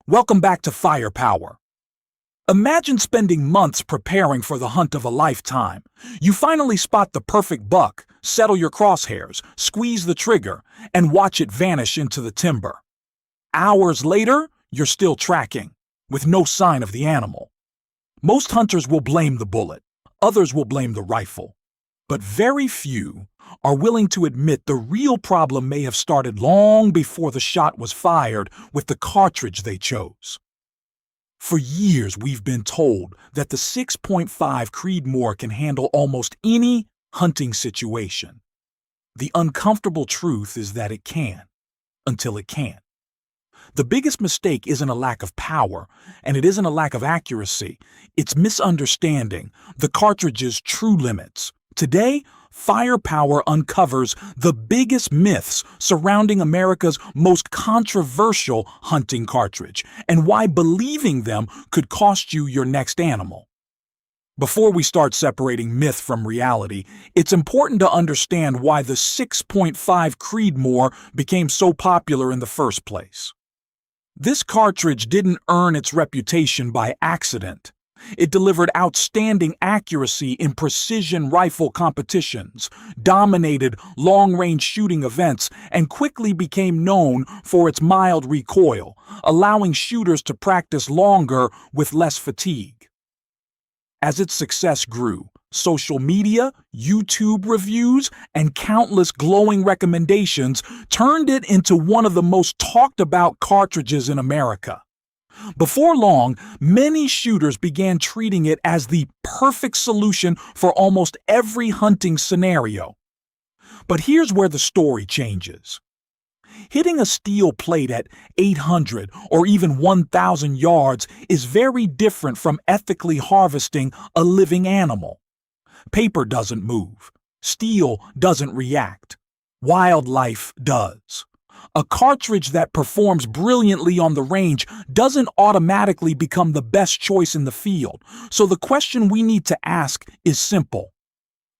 Welcome back to Firepower. Imagine spending months preparing for the hunt of a lifetime. You finally spot the perfect buck, settle your crosshairs, squeeze the trigger, and watch it vanish into the timber. Hours later, you're still tracking, with no sign of the animal. Most hunters will blame the bullet, others will blame the rifle. But very few are willing to admit the real problem may have started long before the shot was fired with the cartridge they chose. For years, we've been told that the 6.5 Creedmoor can handle almost any hunting situation. The uncomfortable truth is that it can, until it can't. The biggest mistake isn't a lack of power, and it isn't a lack of accuracy. It's misunderstanding the cartridge's true limits. Today, Firepower uncovers the biggest myths surrounding America's most controversial hunting cartridge and why believing them could cost you your next animal. Before we start separating myth from reality, it's important to understand why the 6.5 Creedmoor became so popular in the first place. This cartridge didn't earn its reputation by accident. It delivered outstanding accuracy in precision rifle competitions, dominated long-range shooting events, and quickly became known for its mild recoil, allowing shooters to practice longer with less fatigue. As its success grew, social media, YouTube reviews, and countless glowing recommendations turned it into one of the most talked-about cartridges in America. Before long, many shooters began treating it as the perfect solution for almost every hunting scenario. But here's where the story changes. Hitting a steel plate at 800 or even 1,000 yards is very different from ethically harvesting a living animal. Paper doesn't move. Steel doesn't react. Wildlife does. A cartridge that performs brilliantly on the range doesn't automatically become the best choice in the field. So the question we need to ask is simple.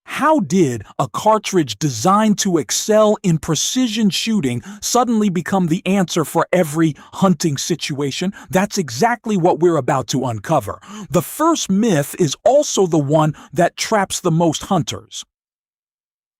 How did a cartridge designed to excel in precision shooting suddenly become the answer for every hunting situation? That's exactly what we're about to uncover. The first myth is also the one that traps the most hunters.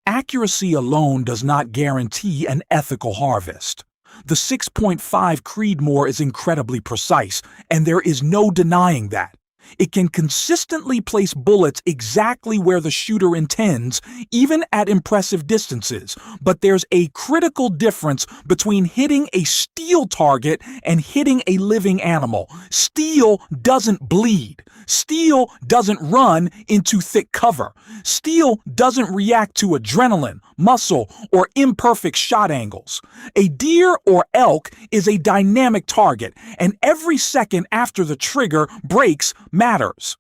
Accuracy alone does not guarantee an ethical harvest. The 6.5 Creedmoor is incredibly precise, and there is no denying that. It can consistently place bullets exactly where the shooter intends, even at impressive distances. But there's a critical difference between hitting a steel target and hitting a living animal. Steel doesn't bleed. Steel doesn't run into thick cover. Steel doesn't react to adrenaline, muscle, or imperfect shot angles. A deer or elk is a dynamic target, and every second after the trigger breaks matters.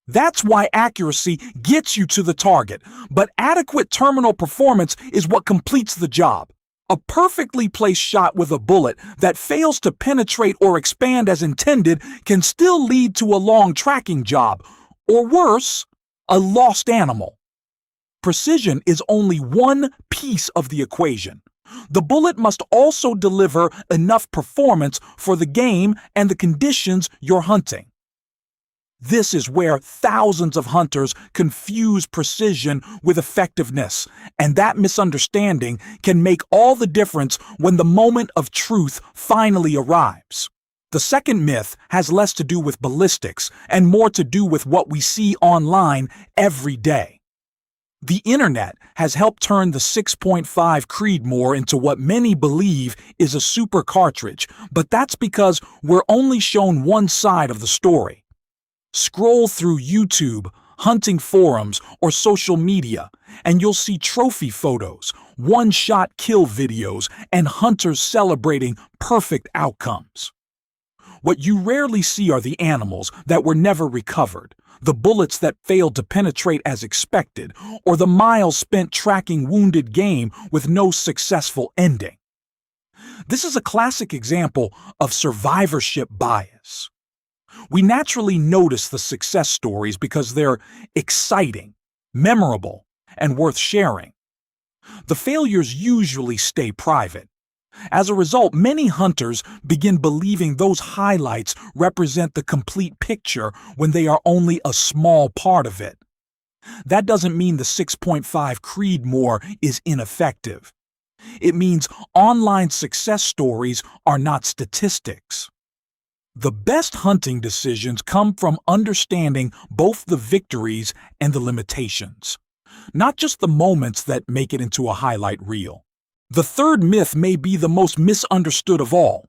That's why accuracy gets you to the target, but adequate terminal performance is what completes the job. A perfectly placed shot with a bullet that fails to penetrate or expand as intended can still lead to a long tracking job, or worse, a lost animal. Precision is only one piece of the equation. The bullet must also deliver enough performance for the game and the conditions you're hunting. This is where thousands of hunters confuse precision with effectiveness, and that misunderstanding can make all the difference when the moment of truth finally arrives. The second myth has less to do with ballistics and more to do with what we see online every day. The internet has helped turn the 6.5 Creedmoor into what many believe is a super cartridge, but that's because we're only shown one side of the story. Scroll through YouTube, hunting forums, or social media, and you'll see trophy photos, one-shot kill videos, and hunters celebrating perfect outcomes. What you rarely see are the animals that were never recovered, the bullets that failed to penetrate as expected, or the miles spent tracking wounded game with no successful ending. This is a classic example of survivorship bias. We naturally notice the success stories because they're exciting, memorable, and worth sharing. The failures usually stay private. As a result, many hunters begin believing those highlights represent the complete picture when they are only a small part of it. That doesn't mean the 6.5 Creedmoor is ineffective. It means online success stories are not statistics. The best hunting decisions come from understanding both the victories and the limitations, not just the moments that make it into a highlight reel. The third myth may be the most misunderstood of all.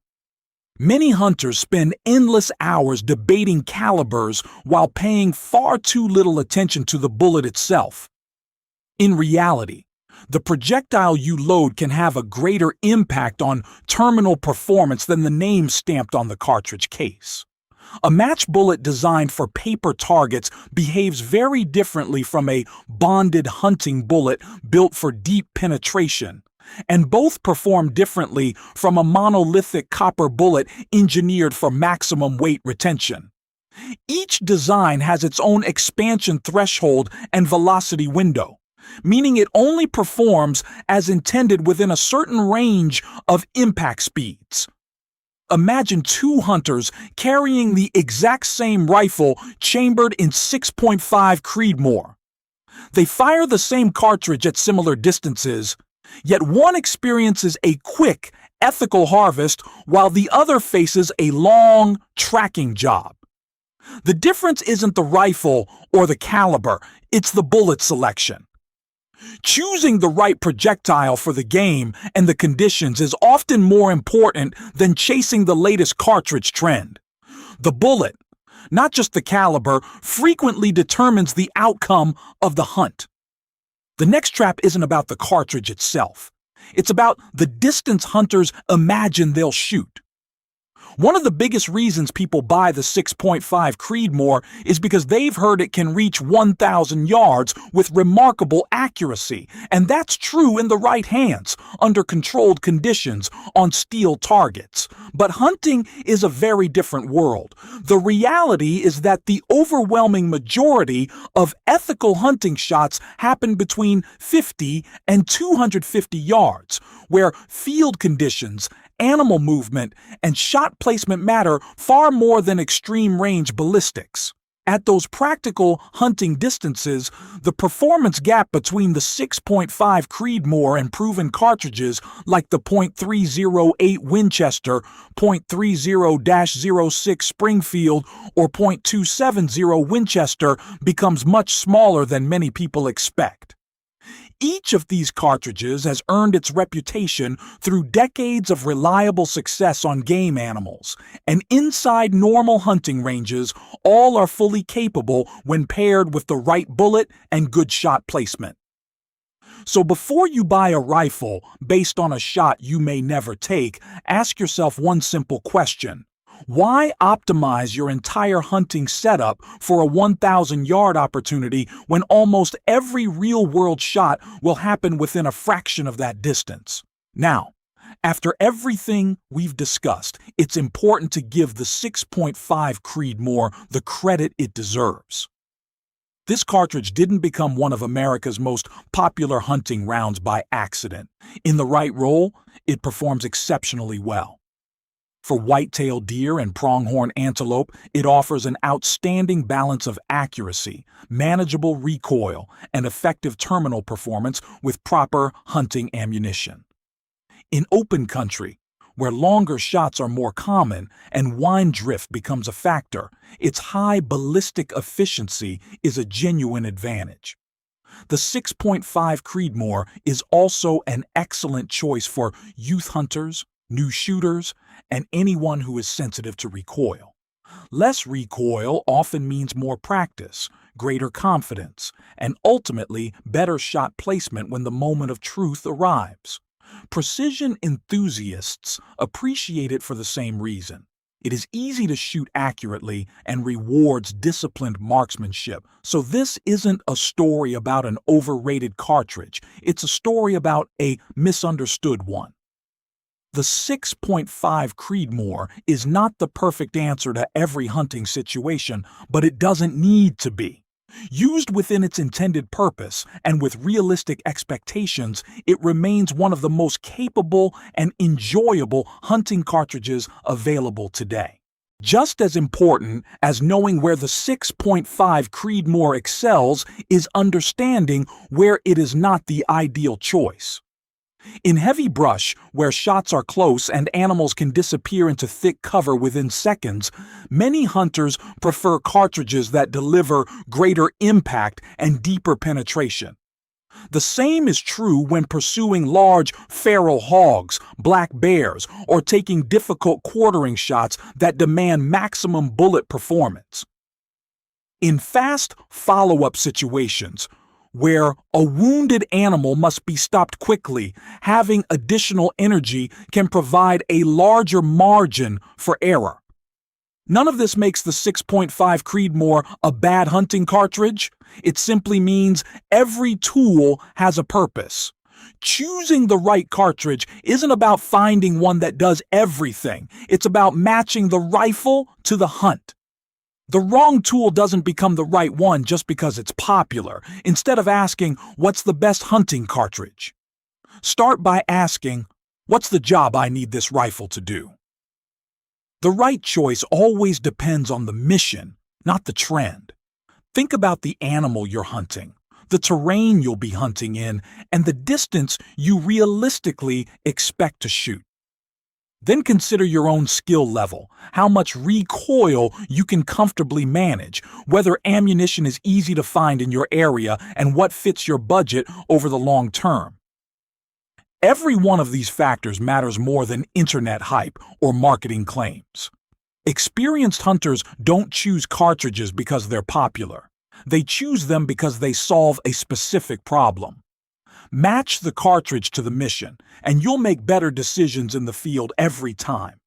Many hunters spend endless hours debating calibers while paying far too little attention to the bullet itself. In reality, the projectile you load can have a greater impact on terminal performance than the name stamped on the cartridge case. A match bullet designed for paper targets behaves very differently from a bonded hunting bullet built for deep penetration, and both perform differently from a monolithic copper bullet engineered for maximum weight retention. Each design has its own expansion threshold and velocity window, meaning it only performs as intended within a certain range of impact speeds. Imagine two hunters carrying the exact same rifle chambered in 6.5 Creedmoor. They fire the same cartridge at similar distances, yet one experiences a quick, ethical harvest while the other faces a long, tracking job. The difference isn't the rifle or the caliber, it's the bullet selection. Choosing the right projectile for the game and the conditions is often more important than chasing the latest cartridge trend. The bullet, not just the caliber, frequently determines the outcome of the hunt. The next trap isn't about the cartridge itself. It's about the distance hunters imagine they'll shoot. One of the biggest reasons people buy the 6.5 Creedmoor is because they've heard it can reach 1,000 yards with remarkable accuracy, and that's true in the right hands, under controlled conditions, on steel targets. But hunting is a very different world. The reality is that the overwhelming majority of ethical hunting shots happen between 50 and 250 yards, where field conditions, animal movement, and shot placement matter far more than extreme range ballistics. At those practical hunting distances, the performance gap between the 6.5 Creedmoor and proven cartridges like the .308 Winchester, .30-06 Springfield, or .270 Winchester becomes much smaller than many people expect. Each of these cartridges has earned its reputation through decades of reliable success on game animals, and inside normal hunting ranges, all are fully capable when paired with the right bullet and good shot placement. So before you buy a rifle based on a shot you may never take, ask yourself one simple question. Why optimize your entire hunting setup for a 1,000-yard opportunity when almost every real-world shot will happen within a fraction of that distance? Now, after everything we've discussed, it's important to give the 6.5 Creedmoor the credit it deserves. This cartridge didn't become one of America's most popular hunting rounds by accident. In the right role, it performs exceptionally well. For white-tailed deer and pronghorn antelope, it offers an outstanding balance of accuracy, manageable recoil, and effective terminal performance with proper hunting ammunition. In open country, where longer shots are more common and wind drift becomes a factor, its high ballistic efficiency is a genuine advantage. The 6.5 Creedmoor is also an excellent choice for youth hunters, new shooters, and anyone who is sensitive to recoil. Less recoil often means more practice, greater confidence, and ultimately better shot placement when the moment of truth arrives. Precision enthusiasts appreciate it for the same reason. It is easy to shoot accurately and rewards disciplined marksmanship. So this isn't a story about an overrated cartridge. It's a story about a misunderstood one. The 6.5 Creedmoor is not the perfect answer to every hunting situation, but it doesn't need to be. Used within its intended purpose and with realistic expectations, it remains one of the most capable and enjoyable hunting cartridges available today. Just as important as knowing where the 6.5 Creedmoor excels is understanding where it is not the ideal choice. In heavy brush, where shots are close and animals can disappear into thick cover within seconds, many hunters prefer cartridges that deliver greater impact and deeper penetration. The same is true when pursuing large feral hogs, black bears, or taking difficult quartering shots that demand maximum bullet performance. In fast follow-up situations, where a wounded animal must be stopped quickly, having additional energy can provide a larger margin for error. None of this makes the 6.5 Creedmoor a bad hunting cartridge. It simply means every tool has a purpose. Choosing the right cartridge isn't about finding one that does everything. It's about matching the rifle to the hunt. The wrong tool doesn't become the right one just because it's popular. Instead of asking, what's the best hunting cartridge? Start by asking, what's the job I need this rifle to do? The right choice always depends on the mission, not the trend. Think about the animal you're hunting, the terrain you'll be hunting in, and the distance you realistically expect to shoot. Then consider your own skill level, how much recoil you can comfortably manage, whether ammunition is easy to find in your area, and what fits your budget over the long term. Every one of these factors matters more than internet hype or marketing claims. Experienced hunters don't choose cartridges because they're popular. They choose them because they solve a specific problem. Match the cartridge to the mission, and you'll make better decisions in the field every time.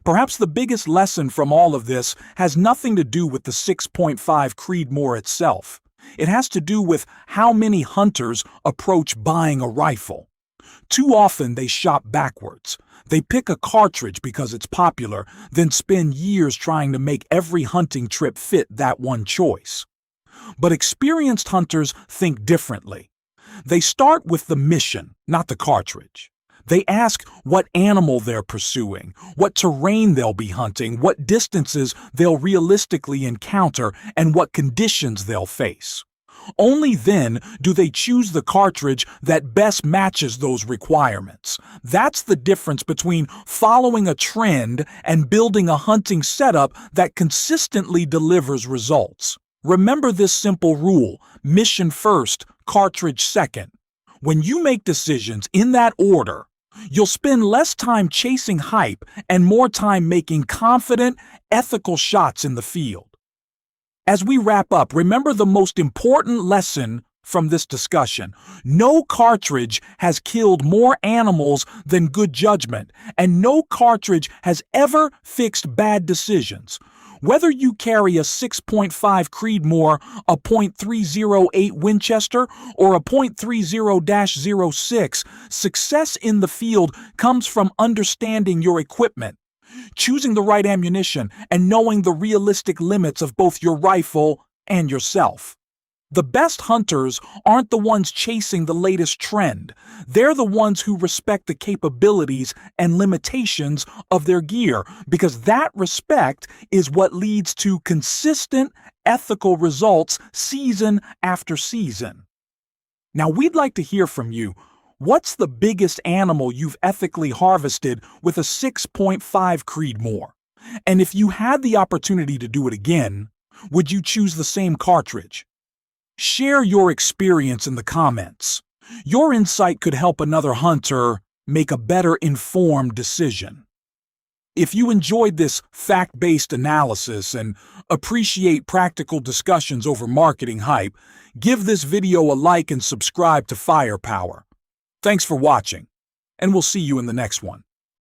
Perhaps the biggest lesson from all of this has nothing to do with the 6.5 Creedmoor itself. It has to do with how many hunters approach buying a rifle. Too often they shop backwards. They pick a cartridge because it's popular, then spend years trying to make every hunting trip fit that one choice. But experienced hunters think differently. They start with the mission, not the cartridge. They ask what animal they're pursuing, what terrain they'll be hunting, what distances they'll realistically encounter, and what conditions they'll face. Only then do they choose the cartridge that best matches those requirements. That's the difference between following a trend and building a hunting setup that consistently delivers results. Remember this simple rule: mission first, cartridge second. When you make decisions in that order, you'll spend less time chasing hype and more time making confident, ethical shots in the field. As we wrap up, remember the most important lesson from this discussion. No cartridge has killed more animals than good judgment, and no cartridge has ever fixed bad decisions. Whether you carry a 6.5 Creedmoor, a .308 Winchester, or a .30-06, success in the field comes from understanding your equipment, choosing the right ammunition, and knowing the realistic limits of both your rifle and yourself. The best hunters aren't the ones chasing the latest trend. They're the ones who respect the capabilities and limitations of their gear, because that respect is what leads to consistent, ethical results season after season. Now, we'd like to hear from you. What's the biggest animal you've ethically harvested with a 6.5 Creedmoor? And if you had the opportunity to do it again, would you choose the same cartridge? Share your experience in the comments. Your insight could help another hunter make a better informed decision. If you enjoyed this fact-based analysis and appreciate practical discussions over marketing hype, give this video a like and subscribe to Firepower. Thanks for watching, and we'll see you in the next one.